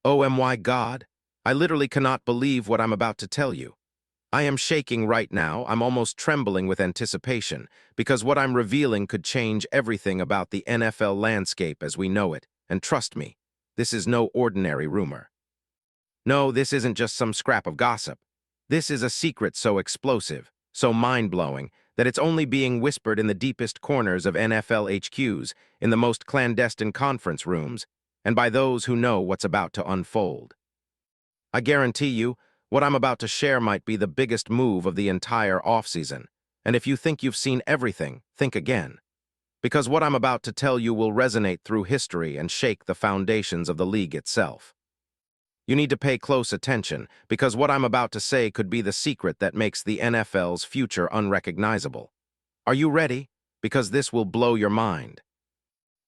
Oh my God, I literally cannot believe what I'm about to tell you. I am shaking right now. I'm almost trembling with anticipation because what I'm revealing could change everything about the NFL landscape as we know it. And trust me, this is no ordinary rumor. No, this isn't just some scrap of gossip. This is a secret so explosive, so mind-blowing, that it's only being whispered in the deepest corners of NFL HQs, in the most clandestine conference rooms, and by those who know what's about to unfold. I guarantee you, what I'm about to share might be the biggest move of the entire offseason, and if you think you've seen everything, think again. Because what I'm about to tell you will resonate through history and shake the foundations of the league itself. You need to pay close attention, because what I'm about to say could be the secret that makes the NFL's future unrecognizable. Are you ready? Because this will blow your mind.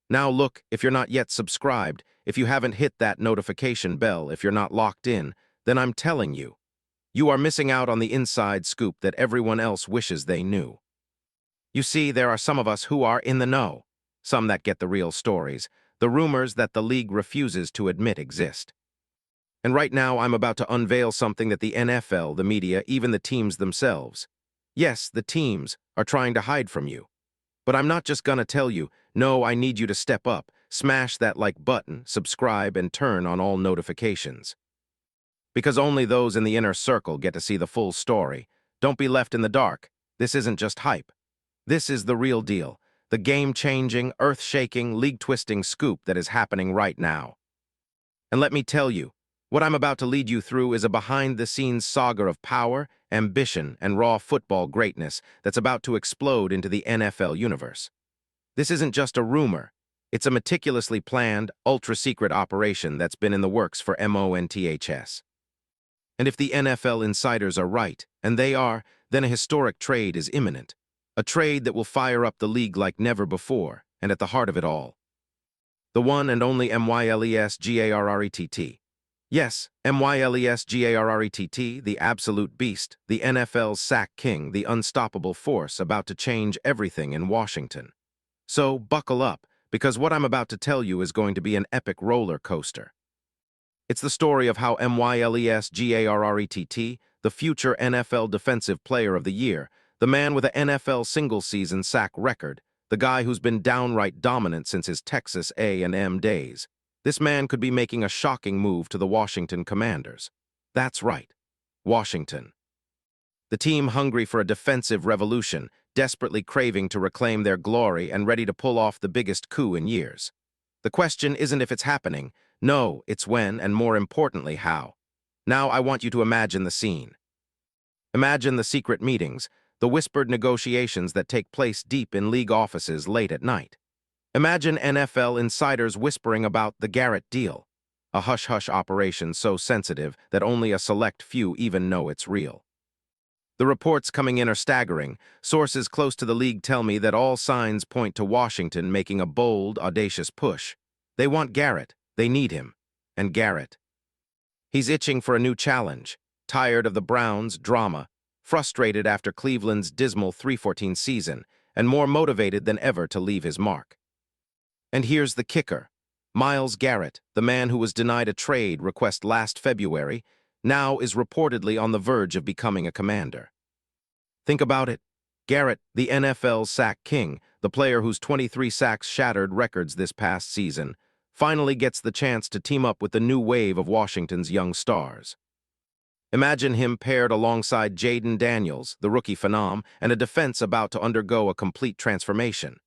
Now look, if you're not yet subscribed, if you haven't hit that notification bell, if you're not locked in, then I'm telling you, you are missing out on the inside scoop that everyone else wishes they knew. You see, there are some of us who are in the know, some that get the real stories, the rumors that the league refuses to admit exist. And right now, I'm about to unveil something that the NFL, the media, even the teams themselves, yes, the teams, are trying to hide from you. But I'm not just gonna tell you, no, I need you to step up, smash that like button, subscribe, and turn on all notifications. Because only those in the inner circle get to see the full story. Don't be left in the dark. This isn't just hype. This is the real deal, the game-changing, earth-shaking, league-twisting scoop that is happening right now. And let me tell you, what I'm about to lead you through is a behind-the-scenes saga of power, ambition, and raw football greatness that's about to explode into the NFL universe. This isn't just a rumor. It's a meticulously planned, ultra-secret operation that's been in the works for months. And if the NFL insiders are right, and they are, then a historic trade is imminent. A trade that will fire up the league like never before, and at the heart of it all, the one and only MYLESGARRETT. Yes, MYLESGARRETT, the absolute beast, the NFL's sack king, the unstoppable force about to change everything in Washington. So buckle up, because what I'm about to tell you is going to be an epic roller coaster. It's the story of how MYLESGARRETT, the future NFL Defensive Player of the Year, the man with an NFL single-season sack record, the guy who's been downright dominant since his Texas A&M days. This man could be making a shocking move to the Washington Commanders. That's right, Washington. The team hungry for a defensive revolution, desperately craving to reclaim their glory and ready to pull off the biggest coup in years. The question isn't if it's happening. No, it's when, and more importantly, how. Now I want you to imagine the scene. Imagine the secret meetings, the whispered negotiations that take place deep in league offices late at night. Imagine NFL insiders whispering about the Garrett deal, a hush-hush operation so sensitive that only a select few even know it's real. The reports coming in are staggering. Sources close to the league tell me that all signs point to Washington making a bold, audacious push. They want Garrett. They need him. And Garrett. He's itching for a new challenge, tired of the Browns' drama, frustrated after Cleveland's dismal 3-14 season, and more motivated than ever to leave his mark. And here's the kicker. Myles Garrett, the man who was denied a trade request last February, now is reportedly on the verge of becoming a Commander. Think about it. Garrett, the NFL's sack king, the player whose 23 sacks shattered records this past season, finally gets the chance to team up with the new wave of Washington's young stars. Imagine him paired alongside Jaden Daniels, the rookie phenom, and a defense about to undergo a complete transformation.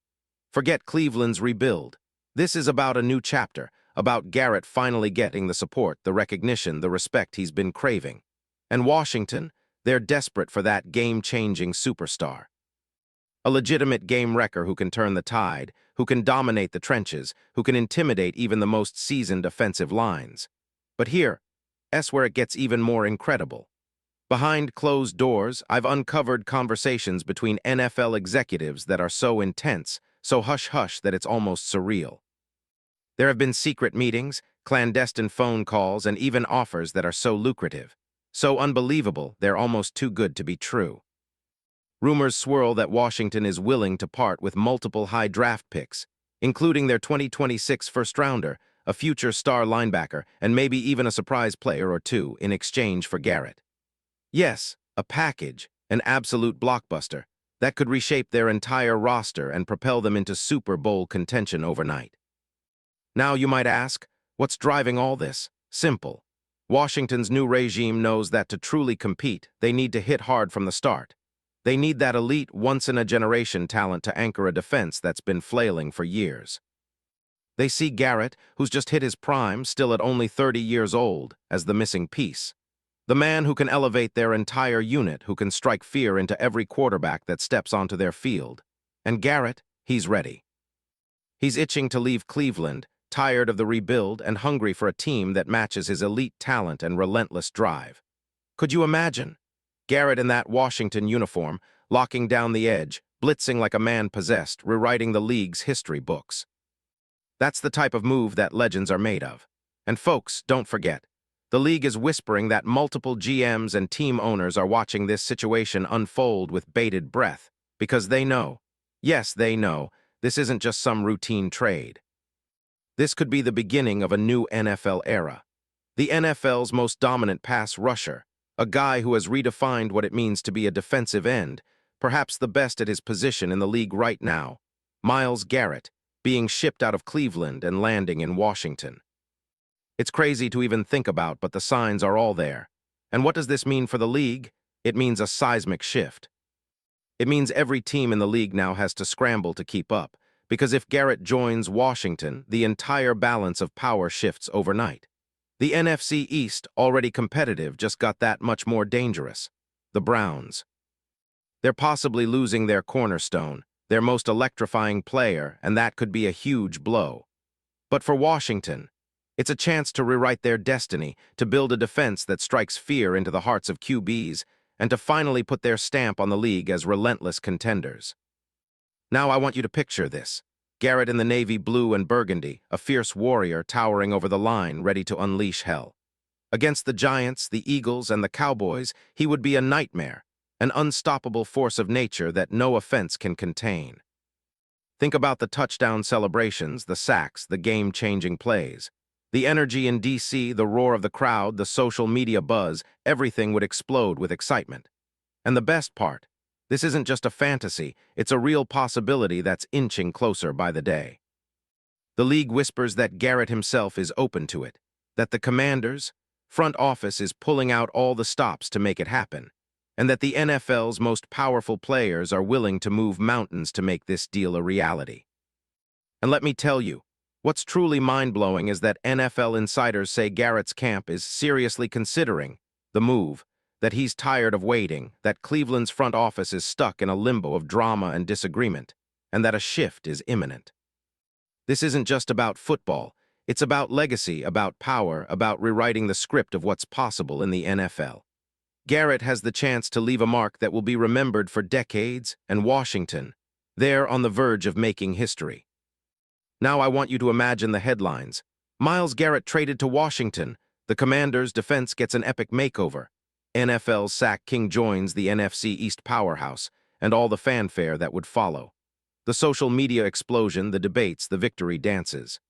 Forget Cleveland's rebuild. This is about a new chapter, about Garrett finally getting the support, the recognition, the respect he's been craving. And Washington, they're desperate for that game-changing superstar. A legitimate game wrecker who can turn the tide, who can dominate the trenches, who can intimidate even the most seasoned offensive lines. But here's where it gets even more incredible. Behind closed doors, I've uncovered conversations between NFL executives that are so intense, so hush-hush that it's almost surreal. There have been secret meetings, clandestine phone calls, and even offers that are so lucrative, so unbelievable they're almost too good to be true. Rumors swirl that Washington is willing to part with multiple high draft picks, including their 2026 first-rounder, a future star linebacker, and maybe even a surprise player or two in exchange for Garrett. Yes, a package, an absolute blockbuster, that could reshape their entire roster and propel them into Super Bowl contention overnight. Now you might ask, what's driving all this? Simple. Washington's new regime knows that to truly compete, they need to hit hard from the start. They need that elite, once-in-a-generation talent to anchor a defense that's been flailing for years. They see Garrett, who's just hit his prime, still at only 30 years old, as the missing piece. The man who can elevate their entire unit, who can strike fear into every quarterback that steps onto their field. And Garrett, he's ready. He's itching to leave Cleveland, tired of the rebuild and hungry for a team that matches his elite talent and relentless drive. Could you imagine? Garrett in that Washington uniform, locking down the edge, blitzing like a man possessed, rewriting the league's history books. That's the type of move that legends are made of. And folks, don't forget, the league is whispering that multiple GMs and team owners are watching this situation unfold with bated breath, because they know, yes, they know, this isn't just some routine trade. This could be the beginning of a new NFL era. The NFL's most dominant pass rusher, a guy who has redefined what it means to be a defensive end, perhaps the best at his position in the league right now, Myles Garrett, being shipped out of Cleveland and landing in Washington. It's crazy to even think about, but the signs are all there. And what does this mean for the league? It means a seismic shift. It means every team in the league now has to scramble to keep up, because if Garrett joins Washington, the entire balance of power shifts overnight. The NFC East, already competitive, just got that much more dangerous. The Browns. They're possibly losing their cornerstone, their most electrifying player, and that could be a huge blow. But for Washington, it's a chance to rewrite their destiny, to build a defense that strikes fear into the hearts of QBs, and to finally put their stamp on the league as relentless contenders. Now I want you to picture this. Garrett in the navy blue and burgundy, a fierce warrior towering over the line, ready to unleash hell. Against the Giants, the Eagles, and the Cowboys, he would be a nightmare, an unstoppable force of nature that no offense can contain. Think about the touchdown celebrations, the sacks, the game-changing plays. The energy in DC, the roar of the crowd, the social media buzz, everything would explode with excitement. And the best part, this isn't just a fantasy, it's a real possibility that's inching closer by the day. The league whispers that Garrett himself is open to it, that the Commanders' front office is pulling out all the stops to make it happen, and that the NFL's most powerful players are willing to move mountains to make this deal a reality. And let me tell you, what's truly mind-blowing is that NFL insiders say Garrett's camp is seriously considering the move, that he's tired of waiting, that Cleveland's front office is stuck in a limbo of drama and disagreement, and that a shift is imminent. This isn't just about football. It's about legacy, about power, about rewriting the script of what's possible in the NFL. Garrett has the chance to leave a mark that will be remembered for decades, and Washington, they're on the verge of making history. Now I want you to imagine the headlines. Myles Garrett traded to Washington. The Commanders' defense gets an epic makeover. NFL's sack king joins the NFC East powerhouse, and all the fanfare that would follow. The social media explosion, the debates, the victory dances.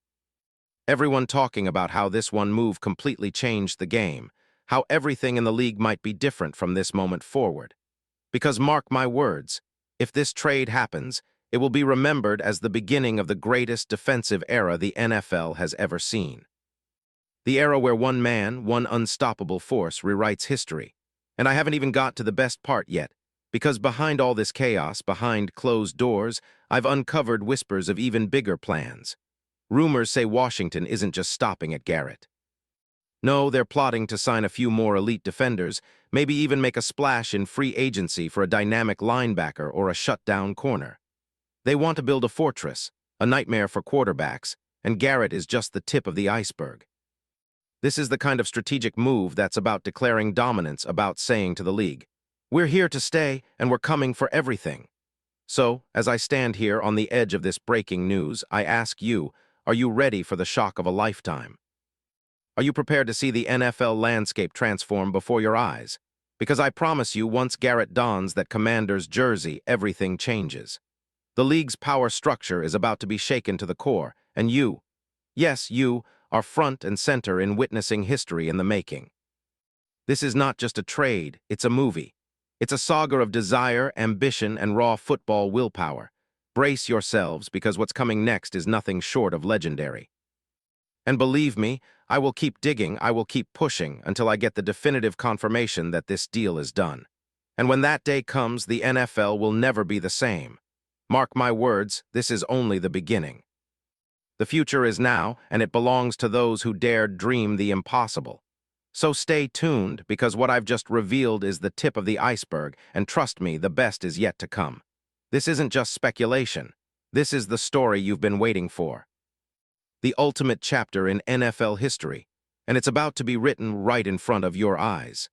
Everyone talking about how this one move completely changed the game, how everything in the league might be different from this moment forward. Because mark my words, if this trade happens, it will be remembered as the beginning of the greatest defensive era the NFL has ever seen. The era where one man, one unstoppable force, rewrites history. And I haven't even got to the best part yet, because behind all this chaos, behind closed doors, I've uncovered whispers of even bigger plans. Rumors say Washington isn't just stopping at Garrett. No, they're plotting to sign a few more elite defenders, maybe even make a splash in free agency for a dynamic linebacker or a shutdown corner. They want to build a fortress, a nightmare for quarterbacks, and Garrett is just the tip of the iceberg. This is the kind of strategic move that's about declaring dominance, about saying to the league, we're here to stay, and we're coming for everything. So, as I stand here on the edge of this breaking news, I ask you, are you ready for the shock of a lifetime? Are you prepared to see the NFL landscape transform before your eyes? Because I promise you, once Garrett dons that Commander's jersey, everything changes. The league's power structure is about to be shaken to the core, and you, yes, you, are front and center in witnessing history in the making. This is not just a trade, it's a movie. It's a saga of desire, ambition, and raw football willpower. Brace yourselves, because what's coming next is nothing short of legendary. And believe me, I will keep digging, I will keep pushing until I get the definitive confirmation that this deal is done. And when that day comes, the NFL will never be the same. Mark my words, this is only the beginning. The future is now, and it belongs to those who dare dream the impossible. So stay tuned, because what I've just revealed is the tip of the iceberg, and trust me, the best is yet to come. This isn't just speculation. This is the story you've been waiting for. The ultimate chapter in NFL history, and it's about to be written right in front of your eyes.